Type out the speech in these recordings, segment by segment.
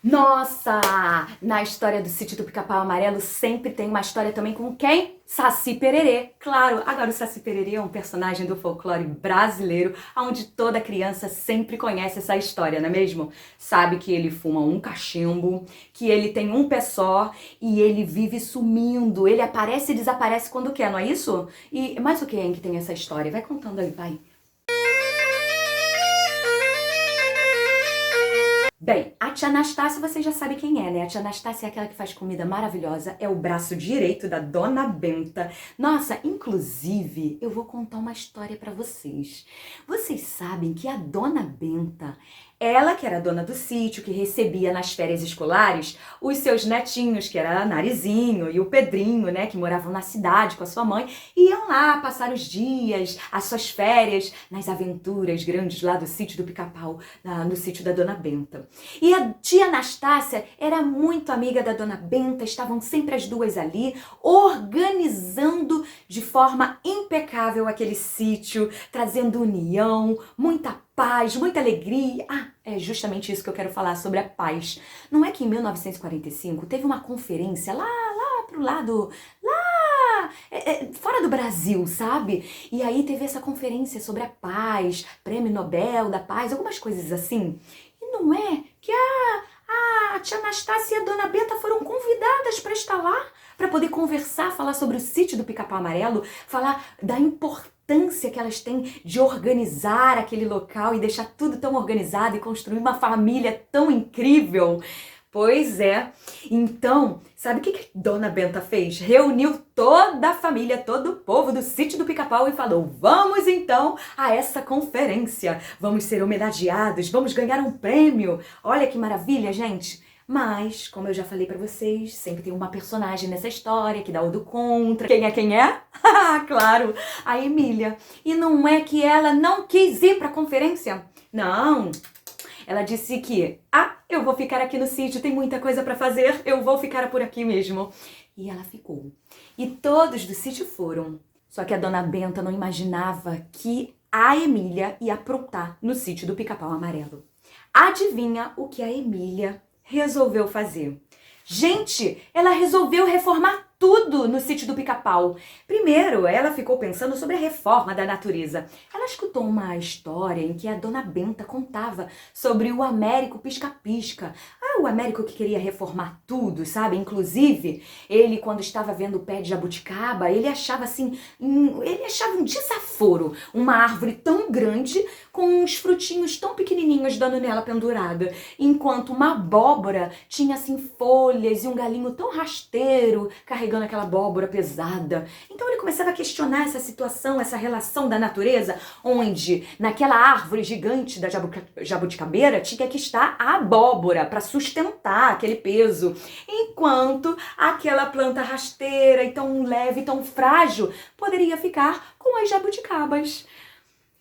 Nossa! Na história do Sítio do Pica-Pau Amarelo sempre tem uma história também com quem? Saci Pererê. Claro, agora o Saci Pererê é um personagem do folclore brasileiro, onde toda criança sempre conhece essa história, não é mesmo? Sabe que ele fuma um cachimbo, que ele tem um pé só e ele vive sumindo. Ele aparece e desaparece quando quer, não é isso? E mais o que é que tem essa história? Vai contando aí, vai. Bem, a tia Anastácia vocês já sabem quem é, né? A tia Anastácia é aquela que faz comida maravilhosa, é o braço direito da Dona Benta. Nossa, inclusive, eu vou contar uma história pra vocês. Vocês sabem que a Dona Benta, ela que era dona do sítio, que recebia nas férias escolares os seus netinhos, que era Narizinho e o Pedrinho, né, que moravam na cidade com a sua mãe, iam lá passar os dias, as suas férias, nas aventuras grandes lá do sítio do Pica-Pau, no sítio da Dona Benta. E a tia Anastácia era muito amiga da Dona Benta, estavam sempre as duas ali, organizando de forma impecável aquele sítio, trazendo união, muita paz, muita alegria. Ah, é justamente isso que eu quero falar sobre a paz. Não é que em 1945 teve uma conferência lá pro lado, fora do Brasil, sabe? E aí teve essa conferência sobre a paz, Prêmio Nobel da Paz, algumas coisas assim. E não é que a tia Anastácia e a Dona Benta foram convidadas para estar lá, para poder conversar, falar sobre o sítio do Pica-Pau Amarelo, falar da importância que elas têm de organizar aquele local e deixar tudo tão organizado e construir uma família tão incrível. Pois é. Então, sabe o que Dona Benta fez? Reuniu toda a família, todo o povo do sítio do Pica-Pau e falou: vamos então a essa conferência, vamos ser homenageados, vamos ganhar um prêmio. Olha que maravilha, gente. Mas, como eu já falei pra vocês, sempre tem uma personagem nessa história que dá o do contra. Quem é quem é? Claro, a Emília. E não é que ela não quis ir pra conferência? Não. Ela disse que, eu vou ficar aqui no sítio, tem muita coisa pra fazer, eu vou ficar por aqui mesmo. E ela ficou. E todos do sítio foram. Só que a Dona Benta não imaginava que a Emília ia aprontar no sítio do Pica-Pau Amarelo. Adivinha o que a Emília resolveu fazer? Gente, ela resolveu reformar tudo no sítio do Pica-Pau. Primeiro, ela ficou pensando sobre a reforma da natureza. Ela escutou uma história em que a Dona Benta contava sobre o Américo Pisca-Pisca. O Américo que queria reformar tudo, sabe? Inclusive, ele quando estava vendo o pé de jabuticaba, ele achava assim, ele achava um desaforo, uma árvore tão grande com uns frutinhos tão pequenininhos dando nela pendurada, enquanto uma abóbora tinha assim folhas e um galinho tão rasteiro carregando aquela abóbora pesada. Então ele começava a questionar essa situação, essa relação da natureza, onde naquela árvore gigante da jabuticabeira tinha que estar a abóbora para sustentar aquele peso, enquanto aquela planta rasteira e tão leve, tão frágil, poderia ficar com as jabuticabas.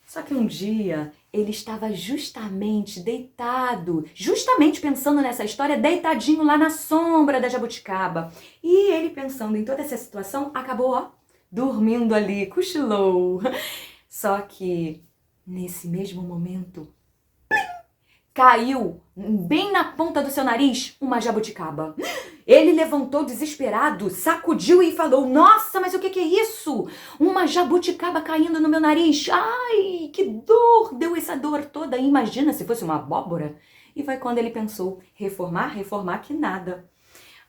Só que um dia ele estava justamente deitado, justamente pensando nessa história, deitadinho lá na sombra da jabuticaba. E ele pensando em toda essa situação, acabou, dormindo ali, cochilou. Só que nesse mesmo momento, caiu bem na ponta do seu nariz uma jabuticaba. Ele levantou desesperado, sacudiu e falou: nossa, mas o que é isso? Uma jabuticaba caindo no meu nariz. Ai, que dor! Deu essa dor toda. Imagina se fosse uma abóbora. E foi quando ele pensou: reformar que nada.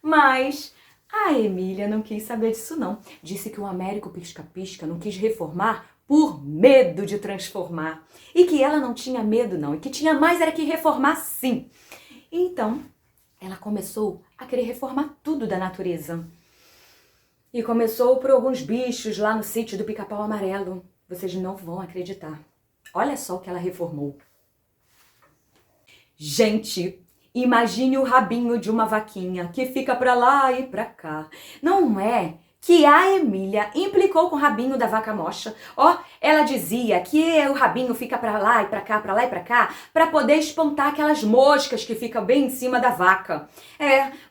Mas a Emília não quis saber disso não. Disse que o Américo Pisca-Pisca não quis reformar por medo de transformar. E que ela não tinha medo não, e que tinha mais era que reformar sim. Então, ela começou a querer reformar tudo da natureza. E começou por alguns bichos lá no sítio do Pica-Pau Amarelo. Vocês não vão acreditar. Olha só o que ela reformou. Gente, imagine o rabinho de uma vaquinha que fica pra lá e pra cá. Não é que a Emília implicou com o rabinho da vaca mocha. Ó, ela dizia que o rabinho fica pra lá e pra cá, pra lá e pra cá, pra poder espantar aquelas moscas que ficam bem em cima da vaca.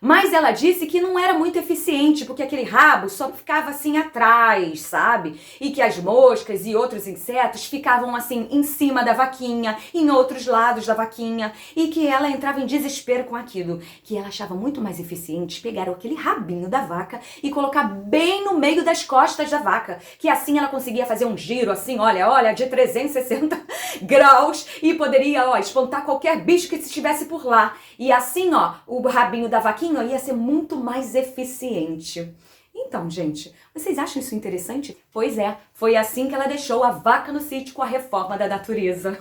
Mas ela disse que não era muito eficiente, porque aquele rabo só ficava assim atrás, sabe? E que as moscas e outros insetos ficavam assim em cima da vaquinha, em outros lados da vaquinha, e que ela entrava em desespero com aquilo, que ela achava muito mais eficiente pegar aquele rabinho da vaca e colocar bem no meio das costas da vaca, que assim ela conseguia fazer um giro assim, olha, de 360 graus e poderia, espantar qualquer bicho que estivesse por lá. E assim, o rabinho da vaquinha ia ser muito mais eficiente. Então, gente, vocês acham isso interessante? Pois é, foi assim que ela deixou a vaca no sítio com a reforma da natureza.